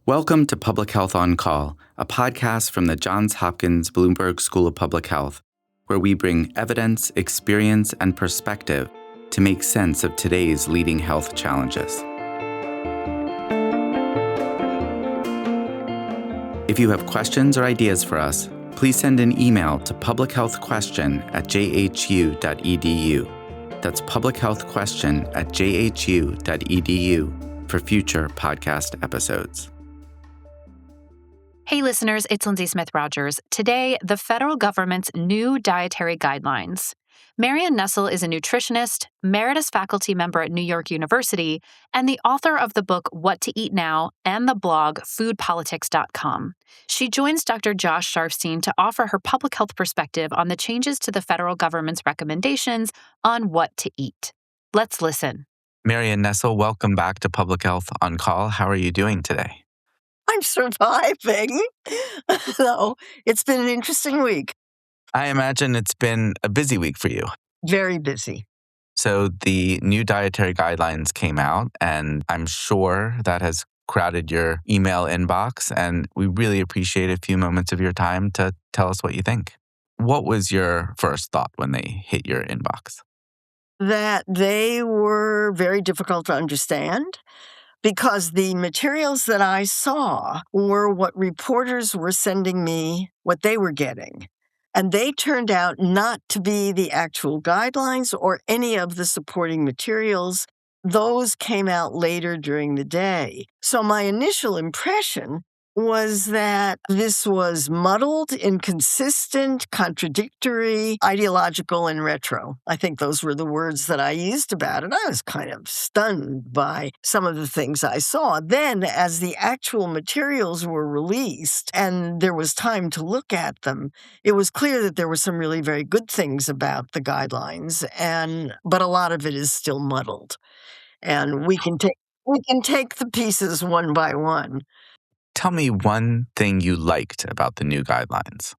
Welcome to Public Health on Call, a podcast from the Johns Hopkins Bloomberg School of Public Health, where we bring evidence, experience, and perspective to make sense of today's leading health challenges. If you have questions or ideas for us, please send an email to publichealthquestion@jhu.edu. That's publichealthquestion@jhu.edu for future podcast episodes. Hey listeners, it's Lindsay Smith-Rogers. Today, the federal government's new dietary guidelines. Marion Nestle is a nutritionist, emeritus faculty member at New York University, and the author of the book What to Eat Now and the blog foodpolitics.com. She joins Dr. Josh Sharfstein to offer her public health perspective on the changes to the federal government's recommendations on what to eat. Let's listen. Marion Nestle, welcome back to Public Health on Call. How are you doing today? I'm surviving. So it's been an interesting week. I imagine it's been a busy week for you. Very busy. So the new dietary guidelines came out, and I'm sure that has crowded your email inbox, and we really appreciate a few moments of your time to tell us what you think. What was your first thought when they hit your inbox? That they were very difficult to understand because the materials that I saw were what reporters were sending me, what they were getting. And they turned out not to be the actual guidelines or any of the supporting materials. Those came out later during the day. So my initial impression was that this was muddled, inconsistent, contradictory, ideological, and retro. I think those were the words that I used about it. I was kind of stunned by some of the things I saw. Then, as the actual materials were released and there was time to look at them, it was clear that there were some really very good things about the guidelines, but a lot of it is still muddled. And we can take the pieces one by one. Tell me one thing you liked about the new guidelines.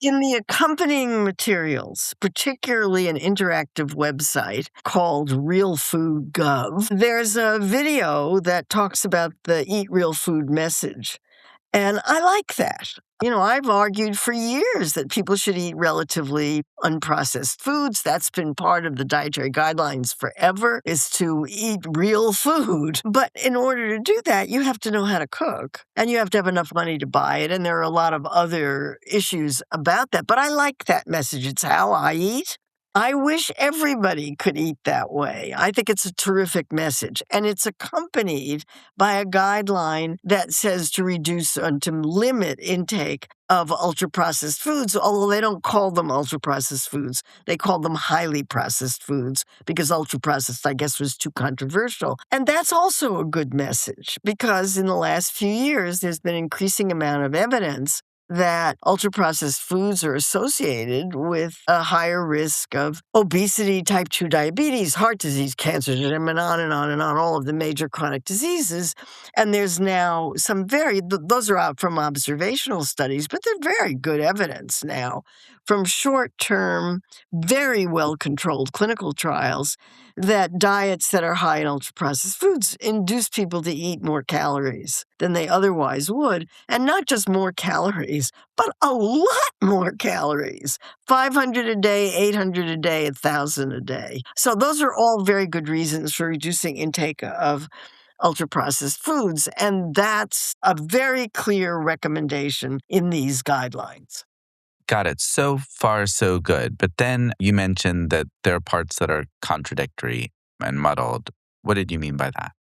In the accompanying materials, particularly an interactive website called RealFood.gov, there's a video that talks about the Eat Real Food message. And I like that. I've argued for years that people should eat relatively unprocessed foods. That's been part of the dietary guidelines forever, is to eat real food. But in order to do that, you have to know how to cook, and you have to have enough money to buy it. And there are a lot of other issues about that. But I like that message. It's how I eat. I wish everybody could eat that way. I think it's a terrific message. And it's accompanied by a guideline that says to reduce and to limit intake of ultra-processed foods, although they don't call them ultra-processed foods. They call them highly processed foods because ultra-processed, I guess, was too controversial. And that's also a good message because in the last few years, there's been an increasing amount of evidence that ultra-processed foods are associated with a higher risk of obesity, type 2 diabetes, heart disease, cancer, and on and on and on, all of the major chronic diseases. And there's now those are out from observational studies, but they're very good evidence now from short-term, very well-controlled clinical trials that diets that are high in ultra-processed foods induce people to eat more calories than they otherwise would. And not just more calories, but a lot more calories. 500 a day, 800 a day, 1,000 a day. So those are all very good reasons for reducing intake of ultra-processed foods. And that's a very clear recommendation in these guidelines. Got it. So far, so good. But then you mentioned that there are parts that are contradictory and muddled. What did you mean by that?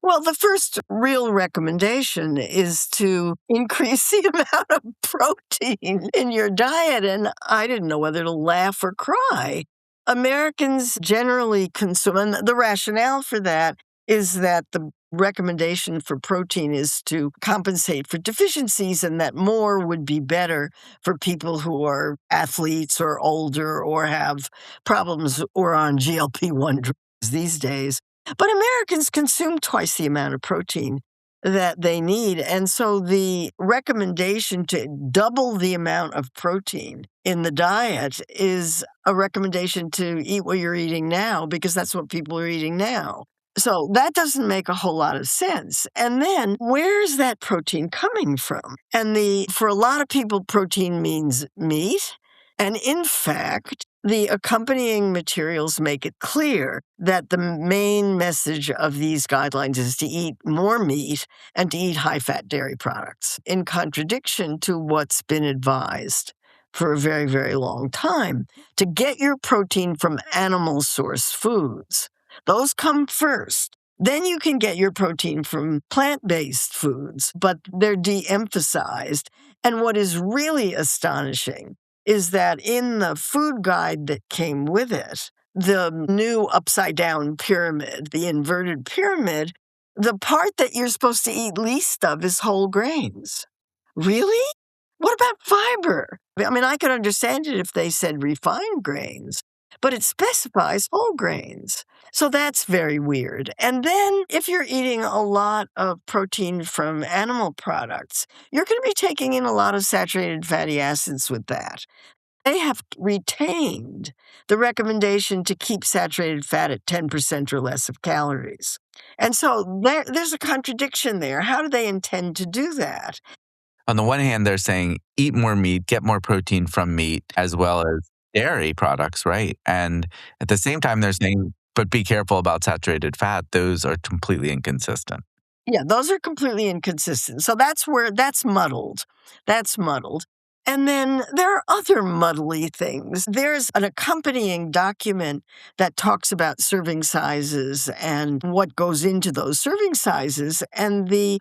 Well, the first real recommendation is to increase the amount of protein in your diet. And I didn't know whether to laugh or cry. Americans generally consume, and the rationale for that is that the recommendation for protein is to compensate for deficiencies and that more would be better for people who are athletes or older or have problems or on GLP-1 drugs these days. But Americans consume twice the amount of protein that they need. And so the recommendation to double the amount of protein in the diet is a recommendation to eat what you're eating now because that's what people are eating now. So that doesn't make a whole lot of sense. And then where's that protein coming from? And for a lot of people, protein means meat. And in fact, the accompanying materials make it clear that the main message of these guidelines is to eat more meat and to eat high-fat dairy products, in contradiction to what's been advised for a very, very long time, to get your protein from animal source foods. Those come first. Then you can get your protein from plant-based foods, but they're de-emphasized. And what is really astonishing is that in the food guide that came with it, the new upside-down pyramid, the inverted pyramid, the part that you're supposed to eat least of is whole grains. Really? What about fiber? I mean, I could understand it if they said refined grains, but it specifies whole grains. So that's very weird. And then if you're eating a lot of protein from animal products, you're going to be taking in a lot of saturated fatty acids with that. They have retained the recommendation to keep saturated fat at 10% or less of calories. And so there's a contradiction there. How do they intend to do that? On the one hand, they're saying eat more meat, get more protein from meat, as well as dairy products, right? And at the same time, they're saying, but be careful about saturated fat. Those are completely inconsistent. Yeah, those are completely inconsistent. So that's muddled. That's muddled. And then there are other muddly things. There's an accompanying document that talks about serving sizes and what goes into those serving sizes. And the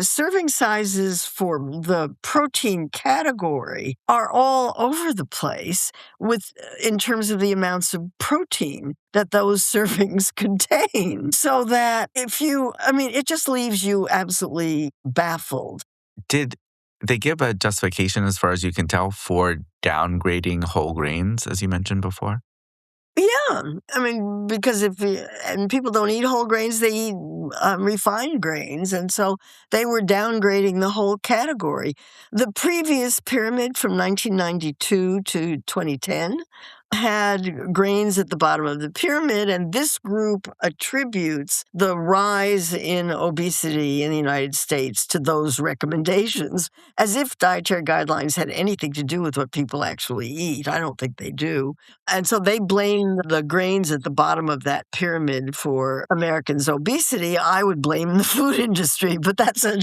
serving sizes for the protein category are all over the place in terms of the amounts of protein that those servings contain. So that it just leaves you absolutely baffled. Did they give a justification, as far as you can tell, for downgrading whole grains, as you mentioned before? Yeah, because and people don't eat whole grains, they eat refined grains, and so they were downgrading the whole category. The previous pyramid from 1992 to 2010 had grains at the bottom of the pyramid, and this group attributes the rise in obesity in the United States to those recommendations, as if dietary guidelines had anything to do with what people actually eat. I don't think they do. And so they blame the grains at the bottom of that pyramid for Americans' obesity. I would blame the food industry, but that's a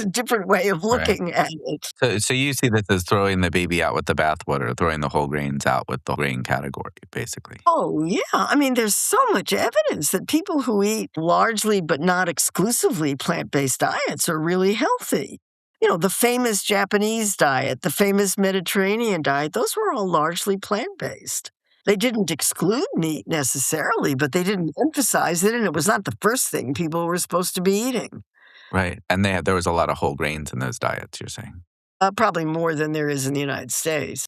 different way of looking at it. So you see this as throwing the baby out with the bathwater, throwing the whole grains out with the grain category, basically. Oh, yeah. There's so much evidence that people who eat largely but not exclusively plant-based diets are really healthy. The famous Japanese diet, the famous Mediterranean diet, those were all largely plant-based. They didn't exclude meat necessarily, but they didn't emphasize it, and it was not the first thing people were supposed to be eating. Right. And there was a lot of whole grains in those diets, you're saying? Probably more than there is in the United States.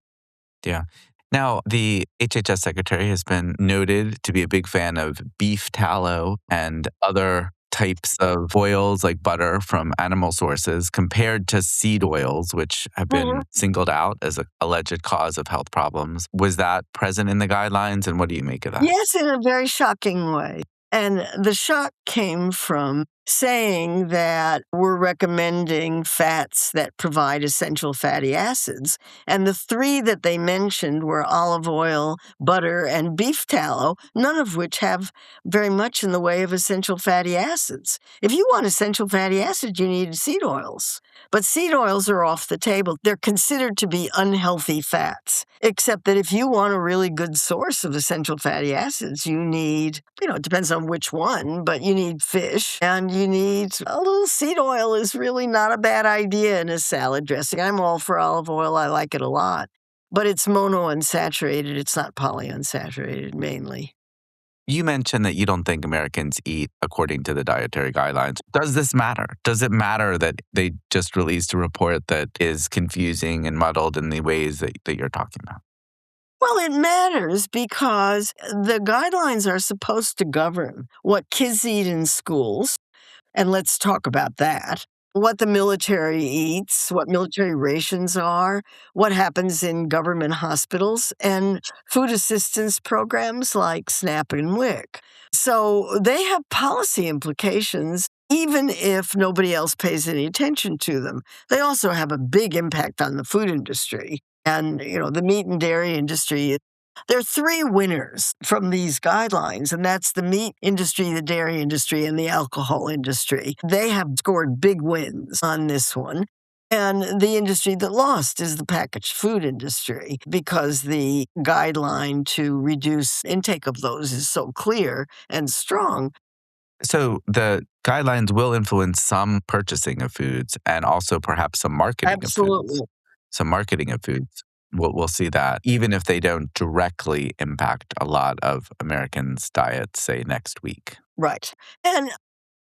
Yeah. Now, the HHS secretary has been noted to be a big fan of beef tallow and other types of oils like butter from animal sources compared to seed oils, which have been singled out as an alleged cause of health problems. Was that present in the guidelines, and what do you make of that? Yes, in a very shocking way. And the shock came from saying that we're recommending fats that provide essential fatty acids. And the three that they mentioned were olive oil, butter, and beef tallow, none of which have very much in the way of essential fatty acids. If you want essential fatty acids, you need seed oils. But seed oils are off the table. They're considered to be unhealthy fats, except that if you want a really good source of essential fatty acids, you need, it depends on which one, but you need fish and you need a little seed oil is really not a bad idea in a salad dressing. I'm all for olive oil. I like it a lot. But it's monounsaturated. It's not polyunsaturated mainly. You mentioned that you don't think Americans eat according to the dietary guidelines. Does this matter? Does it matter that they just released a report that is confusing and muddled in the ways that you're talking about? Well, it matters because the guidelines are supposed to govern what kids eat in schools. And let's talk about that. what the military eats, what military rations are, what happens in government hospitals, and food assistance programs like SNAP and WIC. So they have policy implications, even if nobody else pays any attention to them. They also have a big impact on the food industry and, the meat and dairy industry. There are three winners from these guidelines, and that's the meat industry, the dairy industry, and the alcohol industry. They have scored big wins on this one. And the industry that lost is the packaged food industry, because the guideline to reduce intake of those is so clear and strong. So the guidelines will influence some purchasing of foods and also perhaps some marketing of Absolutely. foods. Some marketing of foods. We'll see that, even if they don't directly impact a lot of Americans' diets, say, next week. Right. And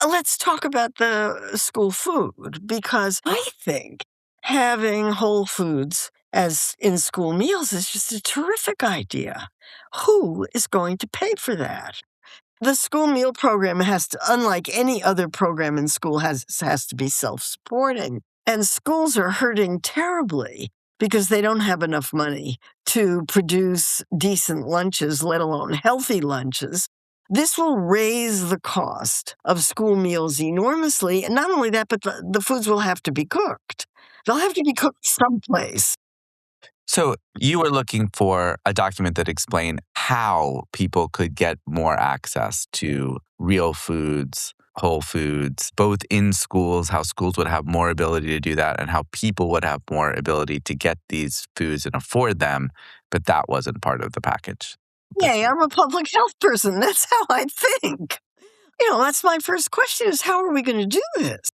let's talk about the school food, because I think having whole foods as in school meals is just a terrific idea. Who is going to pay for that? The school meal program has to, unlike any other program in school, has to be self-supporting. And schools are hurting terribly because they don't have enough money to produce decent lunches, let alone healthy lunches. This will raise the cost of school meals enormously. And not only that, but the foods will have to be cooked. They'll have to be cooked someplace. So you were looking for a document that explained how people could get more access to real foods, whole foods, both in schools, how schools would have more ability to do that, and how people would have more ability to get these foods and afford them. But that wasn't part of the package. Yay, I'm a public health person. That's how I think. That's my first question is, how are we going to do this?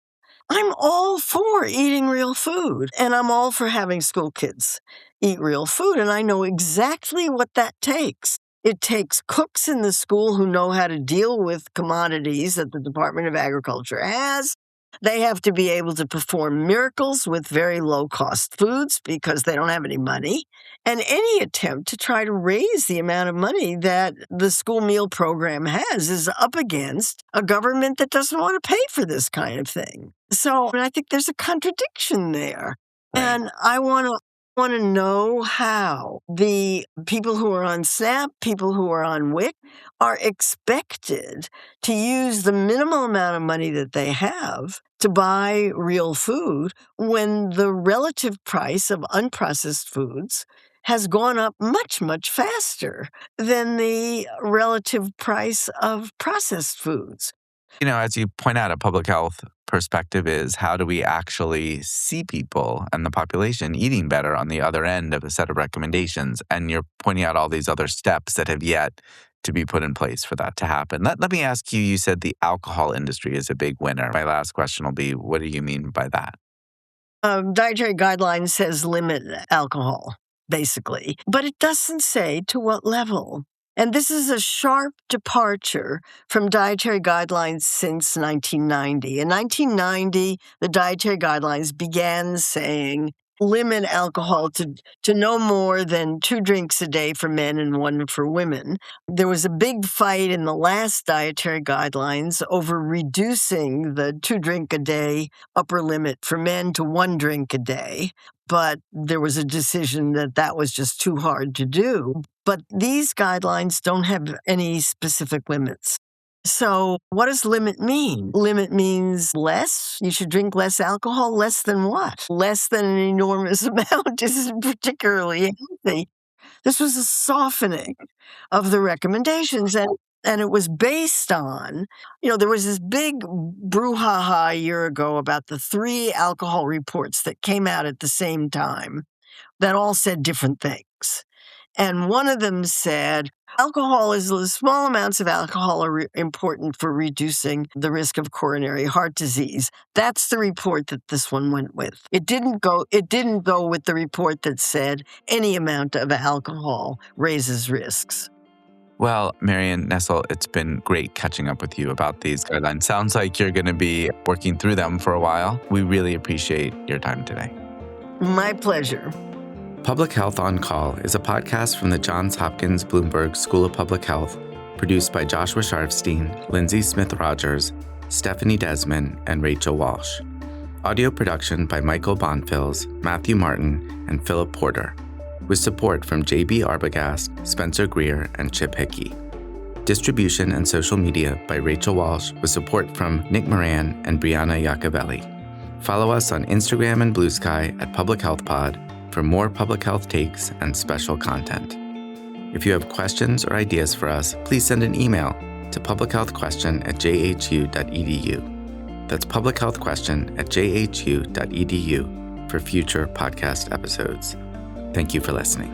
I'm all for eating real food, and I'm all for having school kids eat real food, and I know exactly what that takes. It takes cooks in the school who know how to deal with commodities that the Department of Agriculture has. They have to be able to perform miracles with very low-cost foods because they don't have any money. And any attempt to try to raise the amount of money that the school meal program has is up against a government that doesn't want to pay for this kind of thing. So I think there's a contradiction there. Right. And I want to know how the people who are on SNAP, people who are on WIC, are expected to use the minimal amount of money that they have to buy real food when the relative price of unprocessed foods has gone up much, much faster than the relative price of processed foods. As you point out, a public health perspective is how do we actually see people and the population eating better on the other end of a set of recommendations? And you're pointing out all these other steps that have yet to be put in place for that to happen. Let me ask you, you said the alcohol industry is a big winner. My last question will be, what do you mean by that? Dietary guidelines says limit alcohol, basically, but it doesn't say to what level. And this is a sharp departure from dietary guidelines since 1990. In 1990, the dietary guidelines began saying limit alcohol to no more than 2 drinks a day for men and 1 for women. There was a big fight in the last dietary guidelines over reducing the 2 drink a day upper limit for men to 1 drink a day. But there was a decision that was just too hard to do. But these guidelines don't have any specific limits. So what does limit mean? Limit means less. You should drink less alcohol. Less than what? Less than an enormous amount isn't particularly healthy. This was a softening of the recommendations. And it was based on, there was this big brouhaha a year ago about the 3 alcohol reports that came out at the same time that all said different things. And one of them said, small amounts of alcohol are important for reducing the risk of coronary heart disease. That's the report that this one went with. It didn't go with the report that said any amount of alcohol raises risks. Well, Marion Nestle, it's been great catching up with you about these guidelines. Sounds like you're going to be working through them for a while. We really appreciate your time today. My pleasure. Public Health on Call is a podcast from the Johns Hopkins Bloomberg School of Public Health, produced by Joshua Sharfstein, Lindsay Smith-Rogers, Stephanie Desmond, and Rachel Walsh. Audio production by Michael Bonfils, Matthew Martin, and Philip Porter, with support from J.B. Arbogast, Spencer Greer, and Chip Hickey. Distribution and social media by Rachel Walsh, with support from Nick Moran and Brianna Iacovelli. Follow us on Instagram and Blue Sky at Public Health Pod for more public health takes and special content. If you have questions or ideas for us, please send an email to publichealthquestion@jhu.edu. That's publichealthquestion@jhu.edu for future podcast episodes. Thank you for listening.